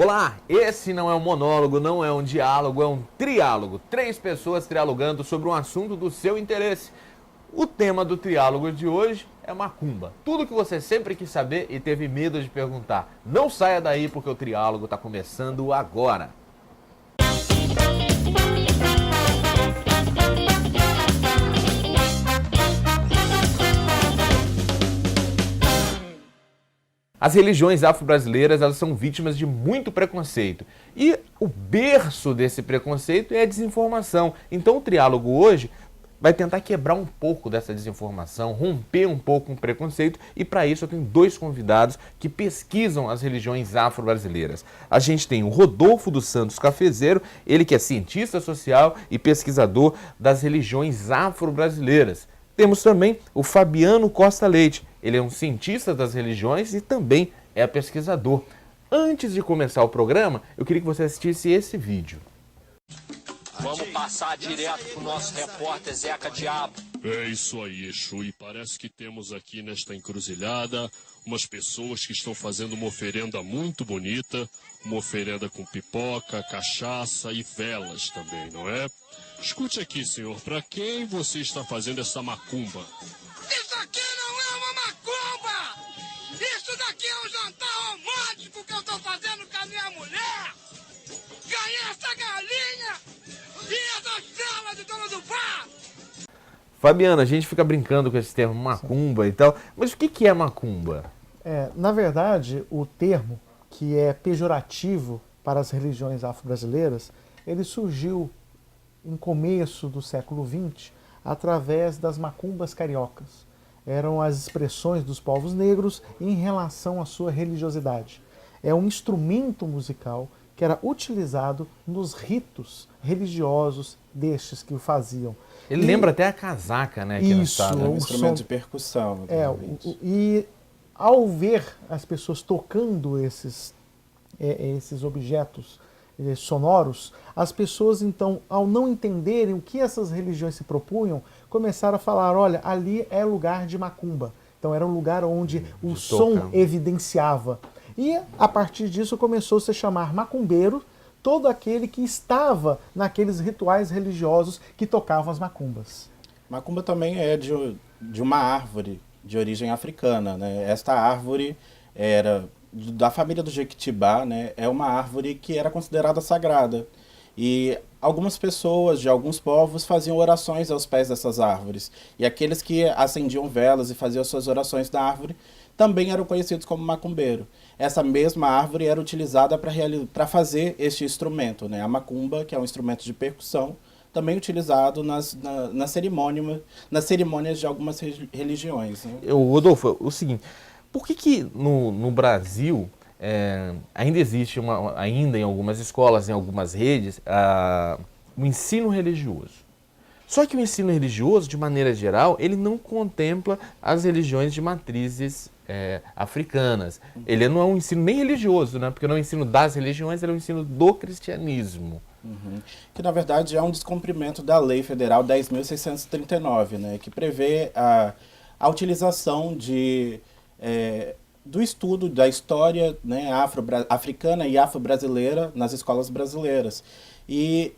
Olá, esse não é um monólogo, não é um diálogo, é um triálogo. 3 pessoas trialogando sobre um assunto do seu interesse. O tema do triálogo de hoje é macumba. Tudo que você sempre quis saber e teve medo de perguntar. Não saia daí porque o triálogo está começando agora. As religiões afro-brasileiras, elas são vítimas de muito preconceito. E o berço desse preconceito é a desinformação. Então o triálogo hoje vai tentar quebrar um pouco dessa desinformação, romper um pouco o preconceito, e para isso eu tenho 2 convidados que pesquisam as religiões afro-brasileiras. A gente tem o Rodolfo dos Santos Cafezeiro, ele que é cientista social e pesquisador das religiões afro-brasileiras. Temos também o Fabiano Costa Leite, ele é um cientista das religiões e também é pesquisador. Antes de começar o programa, eu queria que você assistisse esse vídeo. Vamos passar direto pro nosso repórter Zeca Diabo. É isso aí, Exu, e parece que temos aqui nesta encruzilhada umas pessoas que estão fazendo uma oferenda muito bonita, uma oferenda com pipoca, cachaça e velas também, não é? Escute aqui, senhor, para quem você está fazendo essa macumba? Isso aqui não é uma macumba! Isso daqui é um jantar romântico que eu tô fazendo com a minha mulher! Ganhei essa galinha e essa cela de dono do bar! Fabiana, a gente fica brincando com esse termo macumba e tal, mas o que é macumba? Na verdade, o termo, que é pejorativo para as religiões afro-brasileiras, ele surgiu em começo do século XX através das macumbas cariocas. Eram as expressões dos povos negros em relação à sua religiosidade. É um instrumento musical que era utilizado nos ritos religiosos destes que o faziam. Ele lembra até a casaca, né? Que Isso, É um o instrumento som- de percussão. E ao ver as pessoas tocando esses objetos sonoros, as pessoas então, ao não entenderem o que essas religiões se propunham, começaram a falar, olha, ali é lugar de macumba. Então era um lugar onde o som tocar. evidenciava. E a partir disso começou a se chamar macumbeiro todo aquele que estava naqueles rituais religiosos que tocavam as macumbas. Macumba também é de uma árvore de origem africana, né? Esta árvore era da família do Jequitibá, né? É uma árvore que era considerada sagrada. E algumas pessoas de alguns povos faziam orações aos pés dessas árvores. E aqueles que acendiam velas e faziam suas orações na árvore também eram conhecidos como macumbeiro. Essa mesma árvore era utilizada para fazer este instrumento, né? A macumba, que é um instrumento de percussão, também utilizado nas cerimônias de algumas religiões, né? Rodolfo, o seguinte, por que no Brasil ainda existe, ainda em algumas escolas, em algumas redes, o ensino religioso? Só que o ensino religioso, de maneira geral, ele não contempla as religiões de matrizes africanas. Ele não é um ensino nem religioso, né? Porque não é um ensino das religiões, ele é um ensino do cristianismo. Que na verdade é um descumprimento da Lei Federal 10.639, né? Que prevê a utilização do estudo da história, né, africana e afro-brasileira nas escolas brasileiras. E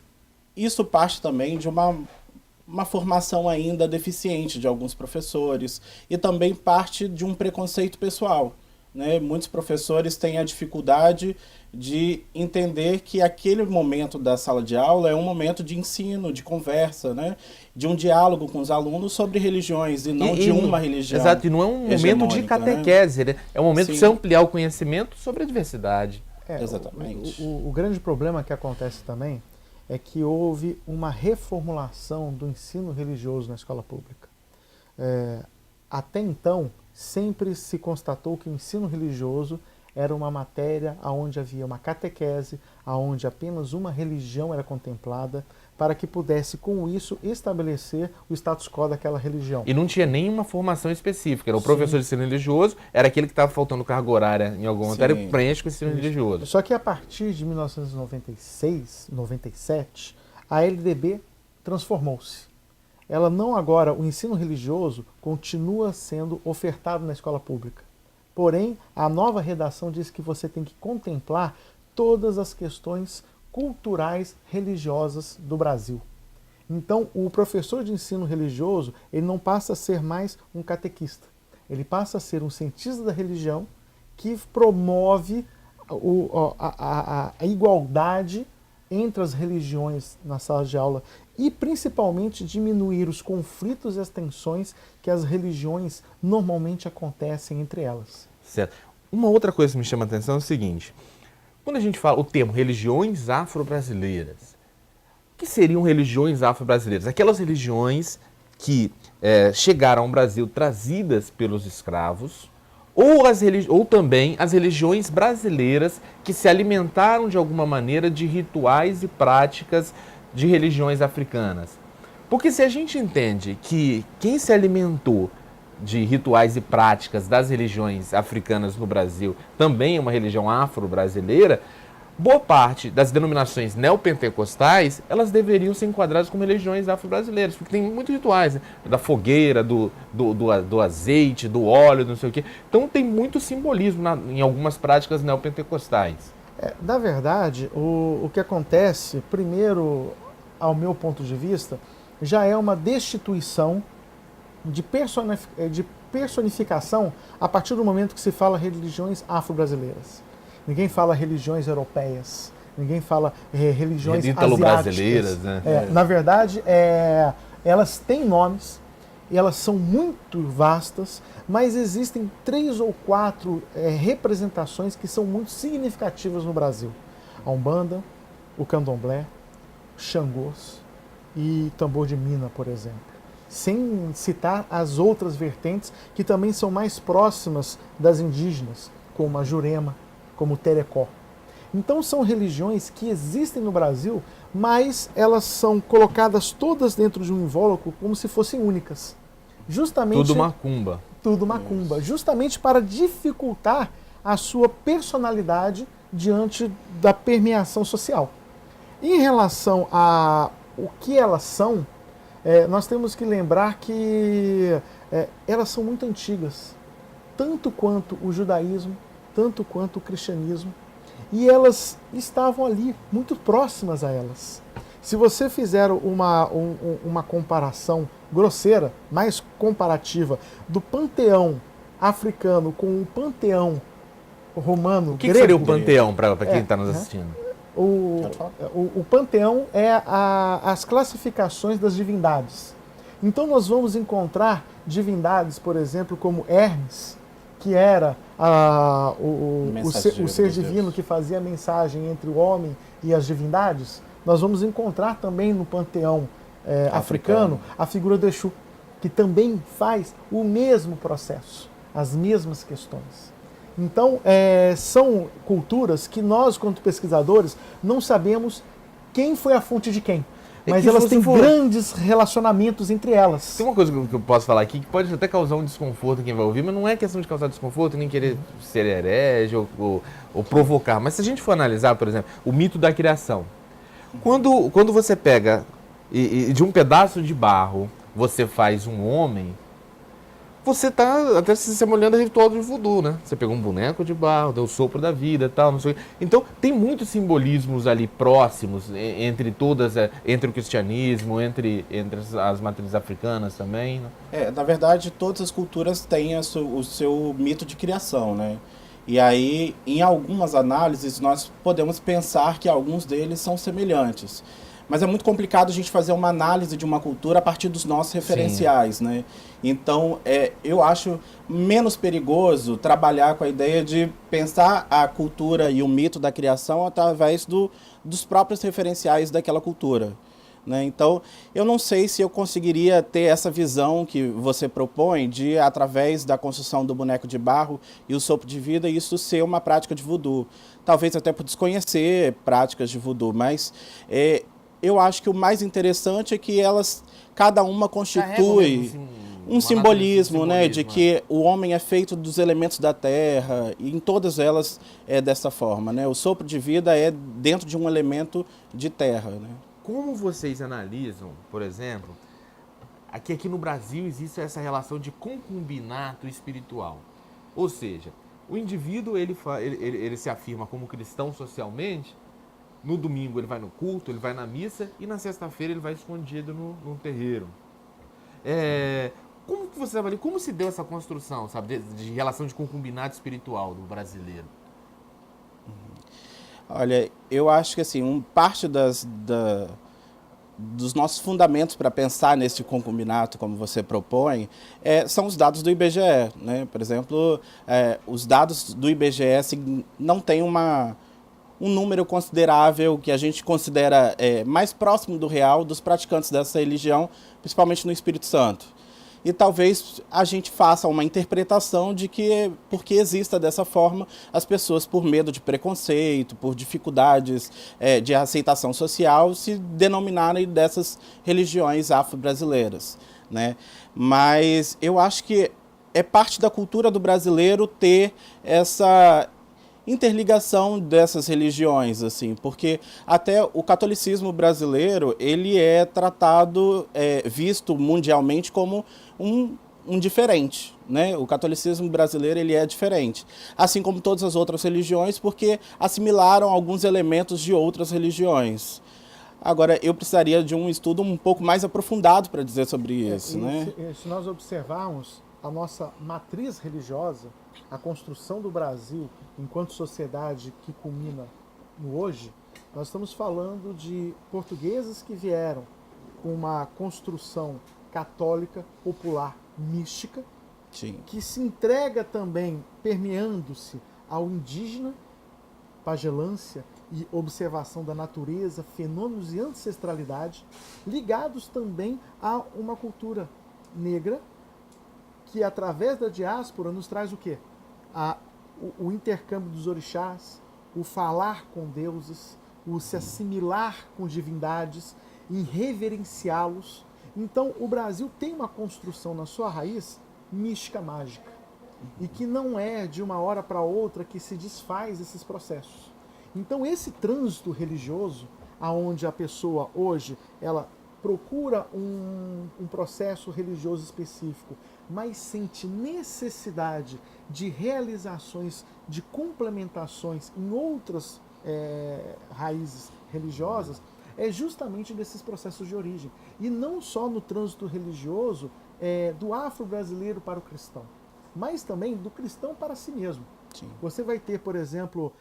isso parte também de uma formação ainda deficiente de alguns professores e também parte de um preconceito pessoal, né? Muitos professores têm a dificuldade de entender que aquele momento da sala de aula é um momento de ensino, de conversa, né? De um diálogo com os alunos sobre religiões e não de uma religião. Exato, e não é um momento de hegemônica, catequese, né? É um momento de Sim. você ampliar o conhecimento sobre a diversidade. Exatamente. O grande problema que acontece também é que houve uma reformulação do ensino religioso na escola pública. Até então, sempre se constatou que o ensino religioso era uma matéria onde havia uma catequese, onde apenas uma religião era contemplada, para que pudesse, com isso, estabelecer o status quo daquela religião. E não tinha nenhuma formação específica. Era o professor de ensino religioso, era aquele que estava faltando carga horária em alguma matéria, Sim. preenche com o ensino religioso. Só que a partir de 1996, 97, a LDB transformou-se. Ela não agora, o ensino religioso continua sendo ofertado na escola pública. Porém, a nova redação diz que você tem que contemplar todas as questões culturais religiosas do Brasil. Então, o professor de ensino religioso, ele não passa a ser mais um catequista. Ele passa a ser um cientista da religião que promove a igualdade entre as religiões na sala de aula e, principalmente, diminuir os conflitos e as tensões que as religiões normalmente acontecem entre elas. Certo. Uma outra coisa que me chama a atenção é o seguinte: quando a gente fala o termo religiões afro-brasileiras, o que seriam religiões afro-brasileiras? Aquelas religiões que chegaram ao Brasil trazidas pelos escravos, ou também as religiões brasileiras que se alimentaram de alguma maneira de rituais e práticas de religiões africanas. Porque se a gente entende que quem se alimentou de rituais e práticas das religiões africanas no Brasil também é uma religião afro-brasileira, boa parte das denominações neopentecostais, elas deveriam ser enquadradas como religiões afro-brasileiras, porque tem muitos rituais, né? Da fogueira, do azeite, do óleo, não sei o quê. Então tem muito simbolismo em algumas práticas neopentecostais. Na verdade, o que acontece, primeiro, ao meu ponto de vista, já é uma destituição de personificação a partir do momento que se fala religiões afro-brasileiras. Ninguém fala religiões europeias, ninguém fala religiões ítalo-brasileiras, né? Na verdade, elas têm nomes, e elas são muito vastas, mas existem 3 ou 4 representações que são muito significativas no Brasil. A Umbanda, o Candomblé, Xangôs e Tambor de Mina, por exemplo. Sem citar as outras vertentes que também são mais próximas das indígenas, como a Jurema, como o Terecó. Então são religiões que existem no Brasil, mas elas são colocadas todas dentro de um invólucro como se fossem únicas. Justamente, tudo macumba. Tudo macumba. Justamente para dificultar a sua personalidade diante da permeação social. Em relação a o que elas são, nós temos que lembrar que elas são muito antigas, tanto quanto o judaísmo, tanto quanto o cristianismo, e elas estavam ali, muito próximas a elas. Se você fizer uma comparação grosseira, mais comparativa, do panteão africano com o panteão romano, o que seria o panteão, para quem está nos assistindo? O panteão é as classificações das divindades. Então nós vamos encontrar divindades, por exemplo, como Hermes, que era o ser divino que fazia a mensagem entre o homem e as divindades. Nós vamos encontrar também no panteão africano a figura do Exu, que também faz o mesmo processo, as mesmas questões. Então, são culturas que nós, quanto pesquisadores, não sabemos quem foi a fonte de quem. Mas elas têm grandes relacionamentos entre elas. Tem uma coisa que eu posso falar aqui que pode até causar um desconforto em quem vai ouvir, mas não é questão de causar desconforto, nem querer ser herege ou provocar. Mas se a gente for analisar, por exemplo, o mito da criação. Quando você pega e de um pedaço de barro você faz um homem, você está até se semelhando a ritual do voodoo, né? Você pegou um boneco de barro, deu o sopro da vida e tal, não sei o quê. Então, tem muitos simbolismos ali próximos entre o cristianismo, entre as matrizes africanas também, né? Na verdade, todas as culturas têm o seu mito de criação, né? E aí, em algumas análises, nós podemos pensar que alguns deles são semelhantes. Mas é muito complicado a gente fazer uma análise de uma cultura a partir dos nossos referenciais, né? Então, eu acho menos perigoso trabalhar com a ideia de pensar a cultura e o mito da criação através dos próprios referenciais daquela cultura, né? Então, eu não sei se eu conseguiria ter essa visão que você propõe de, através da construção do boneco de barro e o sopro de vida, isso ser uma prática de voodoo. Talvez até por desconhecer práticas de voodoo, mas eu acho que o mais interessante é que cada uma constitui um simbolismo, né, de que o homem é feito dos elementos da terra, e em todas elas é dessa forma, né? O sopro de vida é dentro de um elemento de terra, né? Como vocês analisam, por exemplo, aqui no Brasil existe essa relação de concubinato espiritual. Ou seja, O indivíduo, ele se afirma como cristão socialmente, no domingo ele vai no culto, ele vai na missa, e na sexta-feira ele vai escondido num terreiro. Como que você avalia, como se deu essa construção, sabe, de relação de concubinato espiritual do brasileiro? Olha, eu acho que assim, parte dos nossos fundamentos para pensar nesse concubinato, como você propõe, são os dados do IBGE, né? Por exemplo, os dados do IBGE assim, não têm um número considerável que a gente considera mais próximo do real dos praticantes dessa religião, principalmente no Espírito Santo. E talvez a gente faça uma interpretação de que, porque exista dessa forma, as pessoas, por medo de preconceito, por dificuldades de aceitação social, se denominarem dessas religiões afro-brasileiras, né? Mas eu acho que é parte da cultura do brasileiro ter essa interligação dessas religiões, assim, porque até o catolicismo brasileiro, ele é tratado, visto mundialmente como um diferente, né? O catolicismo brasileiro, ele é diferente, assim como todas as outras religiões, porque assimilaram alguns elementos de outras religiões. Agora, eu precisaria de um estudo um pouco mais aprofundado para dizer sobre isso, né? Se nós observarmos a nossa matriz religiosa, a construção do Brasil enquanto sociedade que culmina no hoje, nós estamos falando de portugueses que vieram com uma construção católica, popular, mística, Sim. que se entrega também permeando-se ao indígena, pagelância e observação da natureza, fenômenos e ancestralidade, ligados também a uma cultura negra, que através da diáspora nos traz o quê? O intercâmbio dos orixás, o falar com deuses, o se assimilar com divindades e reverenciá-los. Então, o Brasil tem uma construção na sua raiz mística mágica e que não é de uma hora para outra que se desfaz esses processos. Então, esse trânsito religioso, aonde a pessoa hoje ela procura um processo religioso específico, mas sente necessidade de realizações, de complementações em outras raízes religiosas, é justamente desses processos de origem. E não só no trânsito religioso do afro-brasileiro para o cristão, mas também do cristão para si mesmo. Sim. Você vai ter, por exemplo,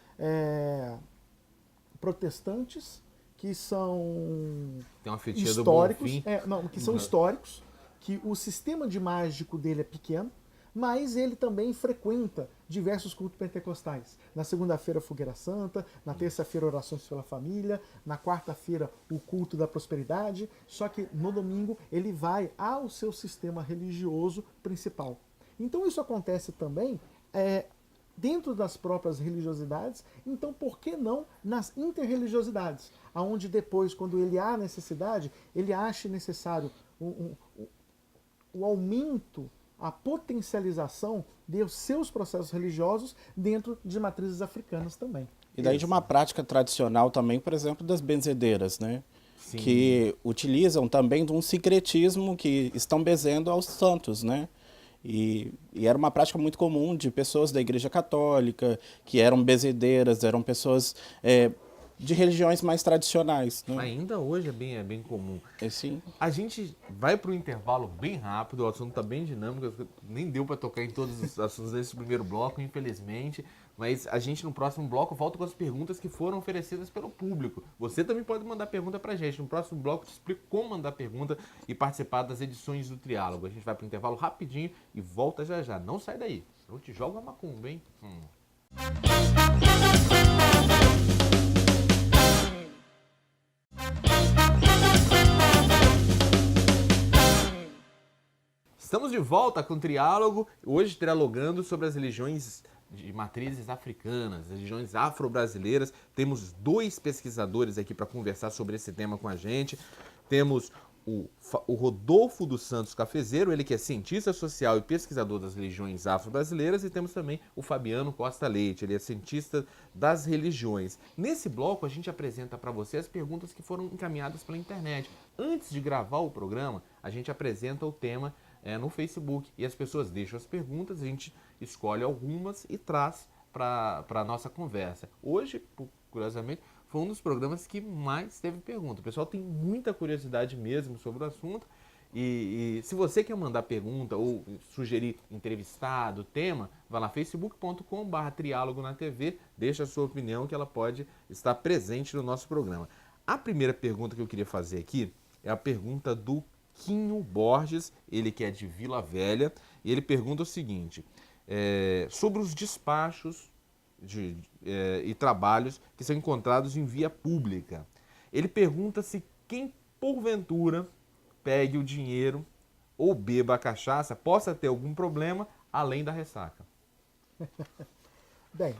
protestantes que são Tem uma fatia históricos, do Bom Fim. que são históricos, que o sistema de mágico dele é pequeno, mas ele também frequenta diversos cultos pentecostais. Na segunda-feira, Fogueira Santa, na terça-feira, Orações pela Família, na quarta-feira, o culto da prosperidade, só que no domingo ele vai ao seu sistema religioso principal. Então isso acontece também dentro das próprias religiosidades, então por que não nas interreligiosidades, aonde depois, quando ele há necessidade, ele acha necessário o aumento, a potencialização dos seus processos religiosos dentro de matrizes africanas também. E daí de uma prática tradicional também, por exemplo, das benzedeiras, né? Sim. Que utilizam também de um sincretismo que estão benzendo aos santos, né? E era uma prática muito comum de pessoas da Igreja Católica, que eram benzedeiras, eram pessoas de religiões mais tradicionais, né? Ainda hoje é bem comum. Sim. A gente vai para o intervalo bem rápido, o assunto está bem dinâmico, nem deu para tocar em todos os assuntos desse primeiro bloco, infelizmente, mas a gente no próximo bloco volta com as perguntas que foram oferecidas pelo público. Você também pode mandar pergunta para a gente. No próximo bloco eu te explico como mandar pergunta e participar das edições do Triálogo. A gente vai para o intervalo rapidinho e volta já já. Não sai daí, senão eu te jogo a macumba, hein? Estamos de volta com o Triálogo, hoje trialogando sobre as religiões de matrizes africanas, religiões afro-brasileiras. Temos 2 pesquisadores aqui para conversar sobre esse tema com a gente. Temos o Rodolfo dos Santos Cafezeiro, ele que é cientista social e pesquisador das religiões afro-brasileiras, e temos também o Fabiano Costa Leite, ele é cientista das religiões. Nesse bloco a gente apresenta para você as perguntas que foram encaminhadas pela internet. Antes de gravar o programa, a gente apresenta o tema no Facebook. E as pessoas deixam as perguntas, a gente escolhe algumas e traz para a nossa conversa. Hoje, curiosamente, foi um dos programas que mais teve pergunta. O pessoal tem muita curiosidade mesmo sobre o assunto. E se você quer mandar pergunta ou sugerir entrevistado, tema, vá lá facebook.com/triálogo na TV, deixa a sua opinião que ela pode estar presente no nosso programa. A primeira pergunta que eu queria fazer aqui é a pergunta do Quinho Borges, ele que é de Vila Velha, e ele pergunta o seguinte, sobre os despachos e trabalhos que são encontrados em via pública. Ele pergunta se quem, porventura, pegue o dinheiro ou beba a cachaça possa ter algum problema além da ressaca. Bem,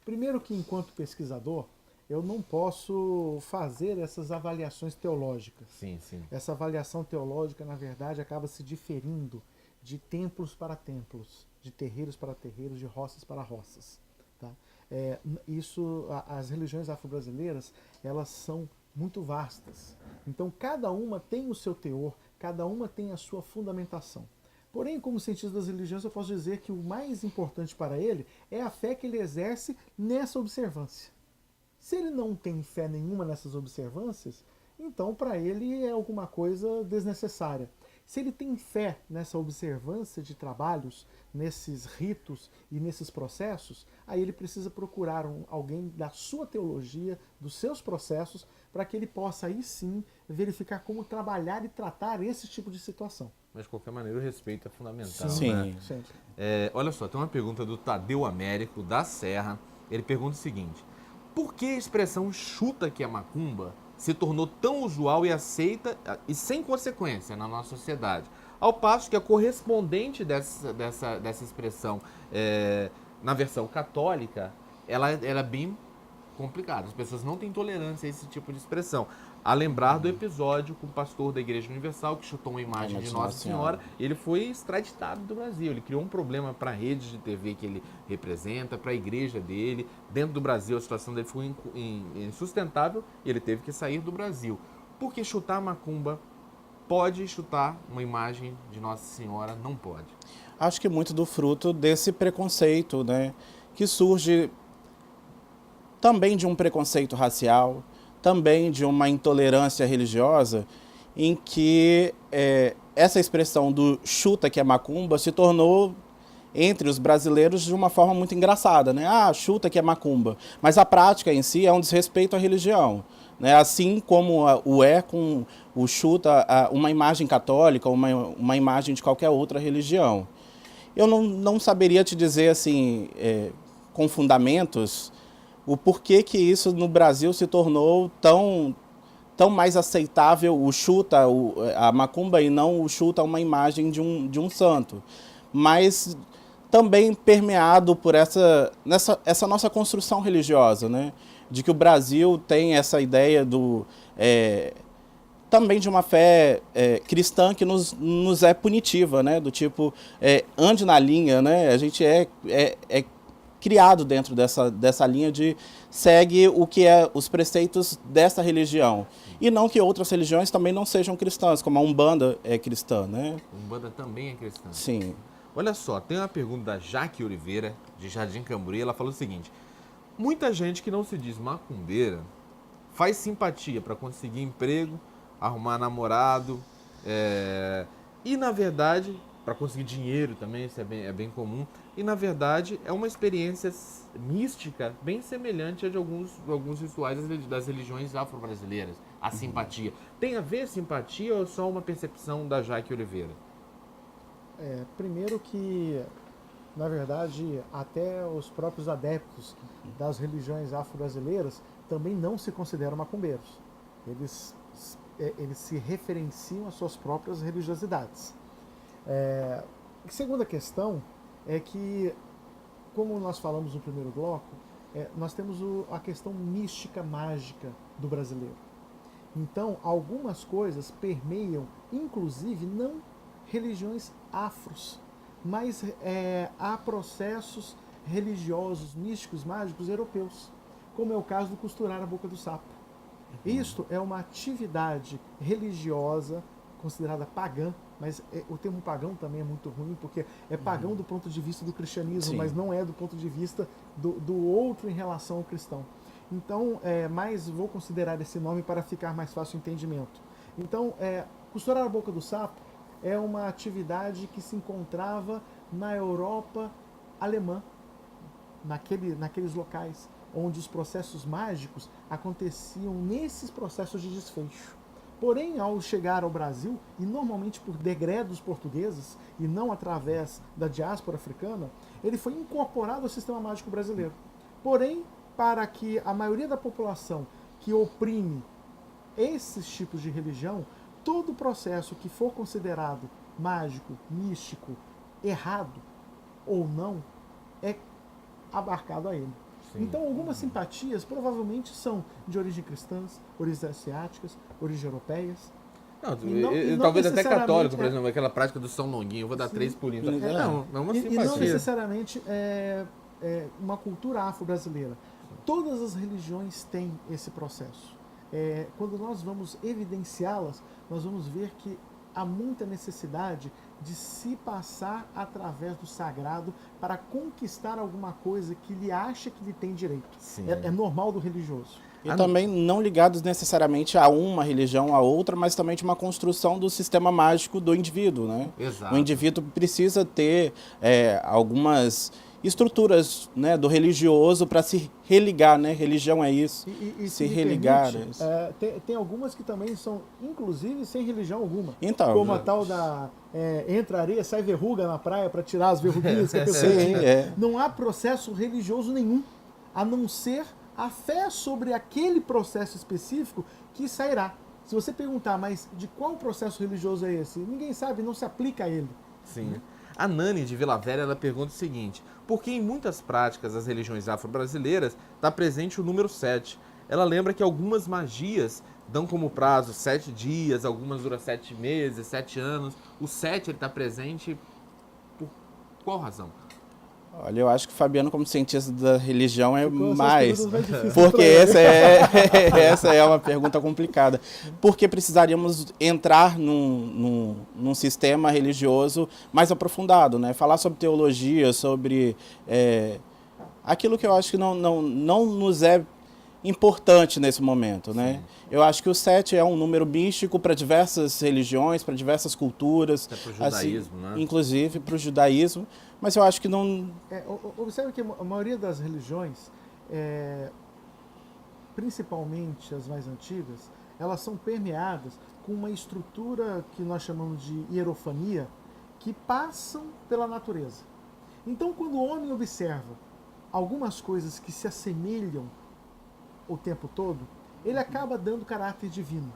primeiro que enquanto pesquisador, eu não posso fazer essas avaliações teológicas. Sim, sim. Essa avaliação teológica, na verdade, acaba se diferindo de templos para templos, de terreiros para terreiros, de roças para roças. Tá? As religiões afro-brasileiras, elas são muito vastas. Então, cada uma tem o seu teor, cada uma tem a sua fundamentação. Porém, como cientista das religiões, eu posso dizer que o mais importante para ele é a fé que ele exerce nessa observância. Se ele não tem fé nenhuma nessas observâncias, então para ele é alguma coisa desnecessária. Se ele tem fé nessa observância de trabalhos, nesses ritos e nesses processos, aí ele precisa procurar alguém da sua teologia, dos seus processos, para que ele possa aí sim verificar como trabalhar e tratar esse tipo de situação. Mas de qualquer maneira o respeito é fundamental. Sim. Né? Sempre. Olha só, tem uma pergunta do Tadeu Américo, da Serra. Ele pergunta o seguinte, por que a expressão chuta que é macumba se tornou tão usual e aceita e sem consequência na nossa sociedade? Ao passo que a correspondente dessa expressão na versão católica, ela é bem complicada. As pessoas não têm tolerância a esse tipo de expressão. A lembrar do episódio com o pastor da Igreja Universal que chutou uma imagem de Nossa Senhora. Ele foi extraditado do Brasil. Ele criou um problema para a rede de TV que ele representa, para a igreja dele. Dentro do Brasil a situação dele foi insustentável e ele teve que sair do Brasil. Porque chutar macumba pode, chutar uma imagem de Nossa Senhora não pode? Acho que muito do fruto desse preconceito, né, que surge também de um preconceito racial, também de uma intolerância religiosa, em que essa expressão do chuta que é macumba se tornou entre os brasileiros de uma forma muito engraçada, né? Ah, chuta que é macumba. Mas a prática em si é um desrespeito à religião, né? Assim como com o chuta uma imagem católica, uma imagem de qualquer outra religião. Eu não saberia te dizer assim, com fundamentos, o porquê que isso no Brasil se tornou tão mais aceitável o chuta, a macumba, e não o chuta uma imagem de um santo. Mas também permeado por essa nossa construção religiosa, né? De que o Brasil tem essa ideia também de uma fé cristã que nos é punitiva, né? Do tipo, ande na linha, né? A gente é criado dentro dessa linha de segue o que é os preceitos dessa religião. E não que outras religiões também não sejam cristãs, como a Umbanda é cristã, né? A Umbanda também é cristã. Sim. Olha só, tem uma pergunta da Jaque Oliveira, de Jardim Camburi. Ela falou o seguinte, muita gente que não se diz macumbeira faz simpatia para conseguir emprego, arrumar namorado, e na verdade, para conseguir dinheiro também, isso é bem comum, e na verdade é uma experiência mística bem semelhante a de alguns rituais das religiões afro-brasileiras, a simpatia. Tem a ver simpatia ou é só uma percepção da Jaque Oliveira? Primeiro que, na verdade, até os próprios adeptos das religiões afro-brasileiras também não se consideram macumbeiros. Eles se referenciam às suas próprias religiosidades. Segunda questão é que, como nós falamos no primeiro bloco, nós temos a questão mística, mágica do brasileiro. Então, algumas coisas permeiam, inclusive, não religiões afros, mas há processos religiosos, místicos, mágicos europeus, como é o caso do costurar a boca do sapo. Isto é uma atividade religiosa considerada pagã, mas o termo pagão também é muito ruim, porque é pagão do ponto de vista do cristianismo, Sim. mas não é do ponto de vista do outro em relação ao cristão. Então, mas vou considerar esse nome para ficar mais fácil o entendimento. Então, costurar a boca do sapo é uma atividade que se encontrava na Europa alemã, naqueles locais onde os processos mágicos aconteciam nesses processos de desfecho. Porém, ao chegar ao Brasil, e normalmente por degredos portugueses, e não através da diáspora africana, ele foi incorporado ao sistema mágico brasileiro. Porém, para que a maioria da população que oprime esses tipos de religião, todo processo que for considerado mágico, místico, errado ou não, é abarcado a ele. Sim. Então, algumas simpatias provavelmente são de origem cristãs, origens asiáticas, origens europeias. Não, talvez até católico, por exemplo, aquela prática do São Longuinho, eu vou dar 3 pulinhos. Não é uma simpatia. E não necessariamente uma cultura afro-brasileira. Todas as religiões têm esse processo. Quando nós vamos evidenciá-las, nós vamos ver que há muita necessidade de se passar através do sagrado para conquistar alguma coisa que ele acha que ele tem direito. É normal do religioso. E também não ligados necessariamente a uma religião, a outra, mas também de uma construção do sistema mágico do indivíduo, né? Exato. O indivíduo precisa ter algumas estruturas, né, do religioso para se religar, né? Religião é isso, E se religar. Permite, tem algumas que também são, inclusive, sem religião alguma. Então, como a tal da entra areia, sai verruga na praia para tirar as verruguinhas que a pessoa Sim, tinha. Não há processo religioso nenhum, a não ser a fé sobre aquele processo específico que sairá. Se você perguntar, mas de qual processo religioso é esse? Ninguém sabe, não se aplica a ele. Sim. A Nani de Vila Velha, ela pergunta o seguinte: por que em muitas práticas das religiões afro-brasileiras está presente o número 7? Ela lembra que algumas magias dão como prazo 7 dias, algumas duram 7 meses, 7 anos. O 7 está presente por qual razão? Olha, eu acho que o Fabiano, como cientista da religião, é Ficou mais. difíceis Porque pra ele. essa é uma pergunta complicada. Porque precisaríamos entrar num sistema religioso mais aprofundado, né? Falar sobre teologia, sobre aquilo que eu acho que não nos é importante nesse momento, né? Eu acho que o 7 é um número místico para diversas religiões, para diversas culturas. Até para o judaísmo, né? Inclusive para o judaísmo. Mas eu acho que não... Observe que a maioria das religiões, principalmente as mais antigas, elas são permeadas com uma estrutura que nós chamamos de hierofania, que passam pela natureza. Então, quando o homem observa algumas coisas que se assemelham o tempo todo, ele acaba dando caráter divino.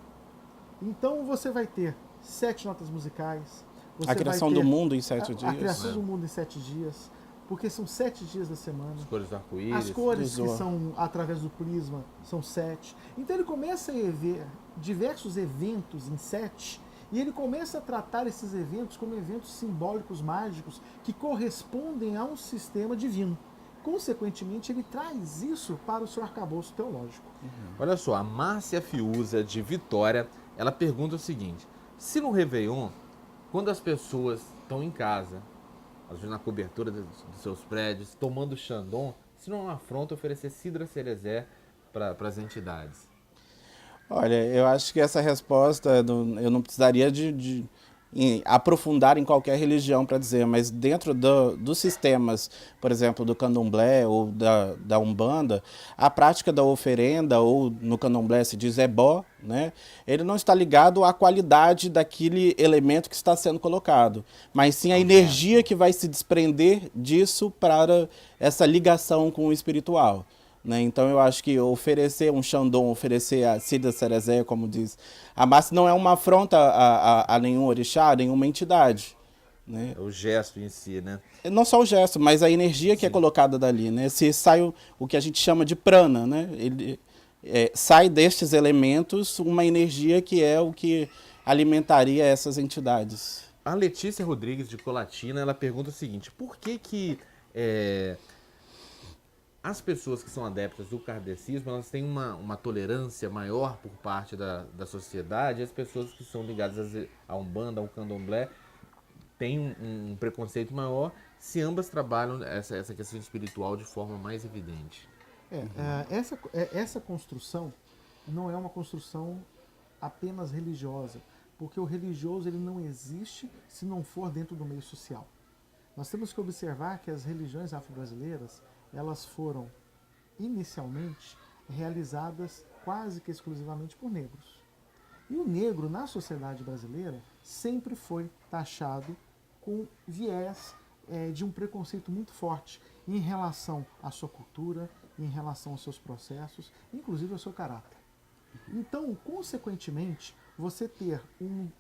Então, você vai ter 7 notas musicais, a criação do mundo em 7 dias. A criação do mundo em 7 dias, porque são 7 dias da semana. As cores do arco-íris. As cores que são através do prisma são 7. Então ele começa a ver diversos eventos em 7 e ele começa a tratar esses eventos como eventos simbólicos mágicos que correspondem a um sistema divino. Consequentemente, ele traz isso para o seu arcabouço teológico. Olha só, a Márcia Fiuza, de Vitória, ela pergunta o seguinte: se no Réveillon, quando as pessoas estão em casa, às vezes na cobertura dos seus prédios, tomando Chandon, se não é uma afronta oferecer cidra cerezé para as entidades? Olha, eu acho que essa resposta, eu não precisaria de aprofundar em qualquer religião para dizer, mas dentro dos sistemas, por exemplo, do candomblé ou da umbanda, a prática da oferenda, ou no candomblé se diz ebó, né? Ele não está ligado à qualidade daquele elemento que está sendo colocado, mas sim a energia que vai se desprender disso para essa ligação com o espiritual. Né? Então eu acho que oferecer um Chandon, oferecer a cidra cerezé, como diz a Márcia, não é uma afronta a nenhum orixá, a nenhuma entidade. Né? É o gesto em si, né? Não só o gesto, mas a energia que é colocada dali. Né? Se sai o que a gente chama de prana, né? Ele, sai destes elementos uma energia que é o que alimentaria essas entidades. A Letícia Rodrigues, de Colatina, ela pergunta o seguinte: por que as pessoas que são adeptas do kardecismo, elas têm uma tolerância maior por parte da sociedade, e as pessoas que são ligadas a Umbanda, ao Candomblé, têm um preconceito maior, se ambas trabalham essa questão espiritual de forma mais evidente. Essa construção não é uma construção apenas religiosa, porque o religioso ele não existe se não for dentro do meio social. Nós temos que observar que as religiões afro-brasileiras, elas foram inicialmente realizadas quase que exclusivamente por negros. E o negro na sociedade brasileira sempre foi taxado com viés de um preconceito muito forte em relação à sua cultura, em relação aos seus processos, inclusive ao seu caráter. Então, consequentemente, você ter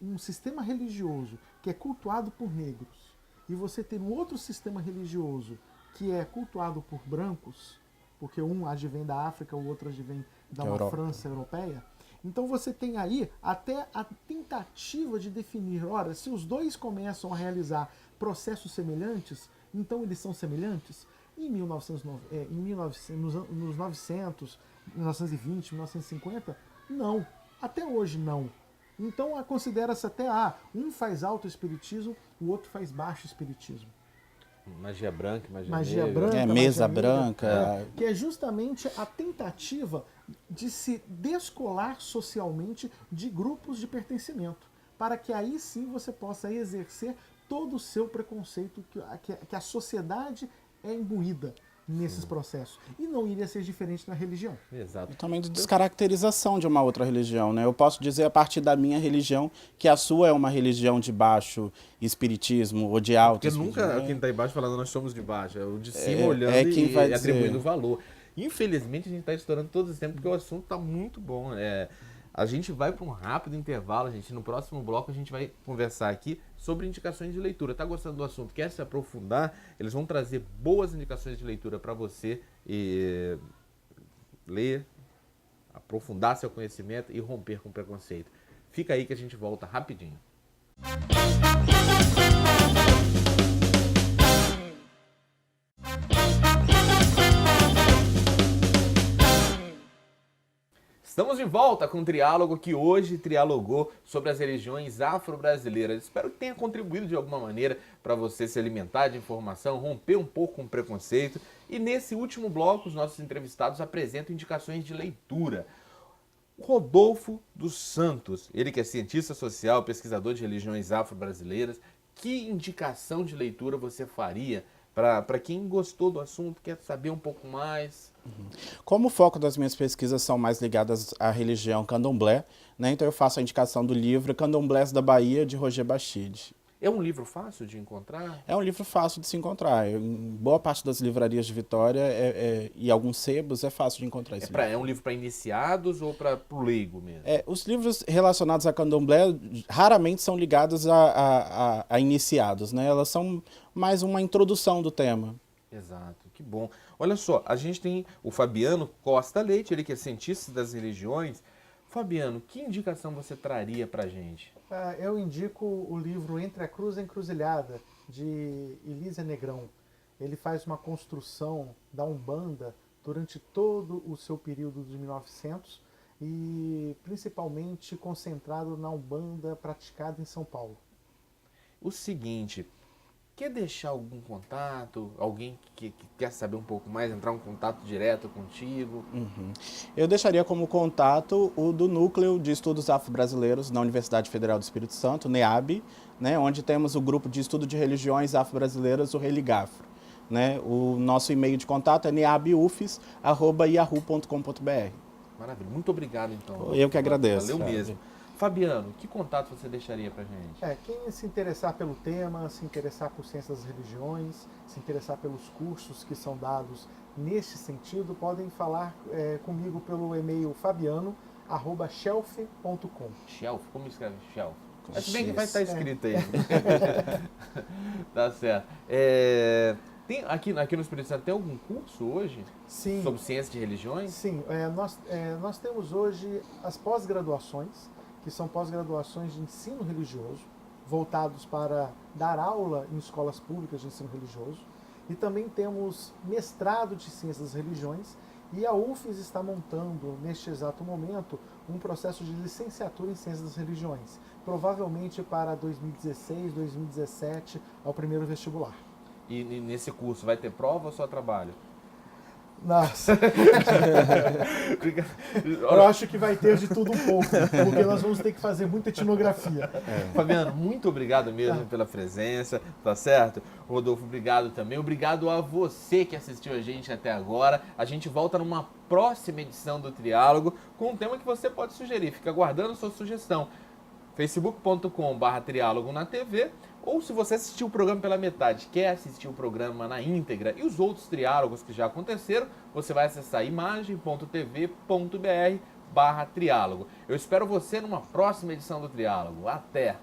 um sistema religioso que é cultuado por negros e você ter um outro sistema religioso que é cultuado por brancos, porque um advém da África, o outro advém da uma França europeia, então você tem aí até a tentativa de definir, ora, se os dois começam a realizar processos semelhantes, então eles são semelhantes? Em 1920, 1950, não. Até hoje, não. Então, considera-se até, um faz alto espiritismo, o outro faz baixo espiritismo. Magia branca, magia branca, mesa magia branca. que é justamente a tentativa de se descolar socialmente de grupos de pertencimento, para que aí sim você possa exercer todo o seu preconceito que a sociedade é imbuída nesses processos. E não iria ser diferente na religião. Exato. E também de descaracterização de uma outra religião, né? Eu posso dizer a partir da minha religião que a sua é uma religião de baixo espiritismo ou de alto Porque espiritismo. nunca quem está embaixo falando nós somos de baixo, é o de cima olhando quem e vai atribuindo dizer. valor. Infelizmente a gente está estourando todo esse tempo porque o assunto está muito bom. A gente vai para um rápido intervalo, gente. No próximo bloco a gente vai conversar aqui sobre indicações de leitura. Tá gostando do assunto? Quer se aprofundar? Eles vão trazer boas indicações de leitura para você ler, aprofundar seu conhecimento e romper com preconceito. Fica aí que a gente volta rapidinho. Estamos de volta com um triálogo que hoje trialogou sobre as religiões afro-brasileiras. Espero que tenha contribuído de alguma maneira para você se alimentar de informação, romper um pouco com o preconceito. E nesse último bloco, os nossos entrevistados apresentam indicações de leitura. Rodolfo dos Santos, ele que é cientista social, pesquisador de religiões afro-brasileiras, que indicação de leitura você faria para quem gostou do assunto, quer saber um pouco mais? Como o foco das minhas pesquisas são mais ligadas à religião candomblé, né, então eu faço a indicação do livro Candomblés da Bahia, de Roger Bastide. É um livro fácil de encontrar? É um livro fácil de se encontrar. Em boa parte das livrarias de Vitória e alguns sebos é fácil de encontrar esse livro. É um livro para iniciados ou para o leigo mesmo? Os livros relacionados a candomblé raramente são ligados a iniciados, né? Elas são mais uma introdução do tema. Exato, que bom. Olha só, a gente tem o Fabiano Costa Leite, ele que é cientista das religiões. Fabiano, que indicação você traria para a gente? Eu indico o livro Entre a Cruz e a Encruzilhada, de Elísia Negrão. Ele faz uma construção da Umbanda durante todo o seu período de 1900 e principalmente concentrado na Umbanda praticada em São Paulo. O seguinte, quer deixar algum contato? Alguém que quer saber um pouco mais, entrar em contato direto contigo? Eu deixaria como contato o do Núcleo de Estudos Afro-Brasileiros da Universidade Federal do Espírito Santo, NEAB, né, onde temos o grupo de estudo de religiões afro-brasileiras, o Religafro. Né? O nosso e-mail de contato é neabufes@yahoo.com.br. Maravilha, muito obrigado então. Eu que agradeço. Valeu mesmo. Fabiano, que contato você deixaria pra gente? Quem se interessar pelo tema, se interessar por ciências das religiões, se interessar pelos cursos que são dados neste sentido, podem falar comigo pelo e-mail fabiano@shelf.com. Shelf? Como escreve Shelf? Se bem que vai estar escrito aí. Tá certo. Tem, aqui no Espírito Santo tem algum curso hoje? Sim. Sobre ciência de religiões? Sim, nós temos hoje as pós-graduações, que são pós-graduações de ensino religioso, voltados para dar aula em escolas públicas de ensino religioso. E também temos mestrado de Ciências das Religiões, e a UFES está montando, neste exato momento, um processo de licenciatura em Ciências das Religiões, provavelmente para 2016, 2017, ao primeiro vestibular. E nesse curso vai ter prova ou só trabalho? Nossa, eu acho que vai ter de tudo um pouco, porque nós vamos ter que fazer muita etnografia. Fabiano, muito obrigado mesmo pela presença, tá certo? Rodolfo, obrigado também. Obrigado a você que assistiu a gente até agora. A gente volta numa próxima edição do Triálogo com um tema que você pode sugerir. Fica aguardando sua sugestão. facebook.com/triálogo na TV, ou se você assistiu o programa pela metade, quer assistir o programa na íntegra e os outros triálogos que já aconteceram, você vai acessar imagem.tv.br/triálogo. Eu espero você numa próxima edição do Triálogo. Até!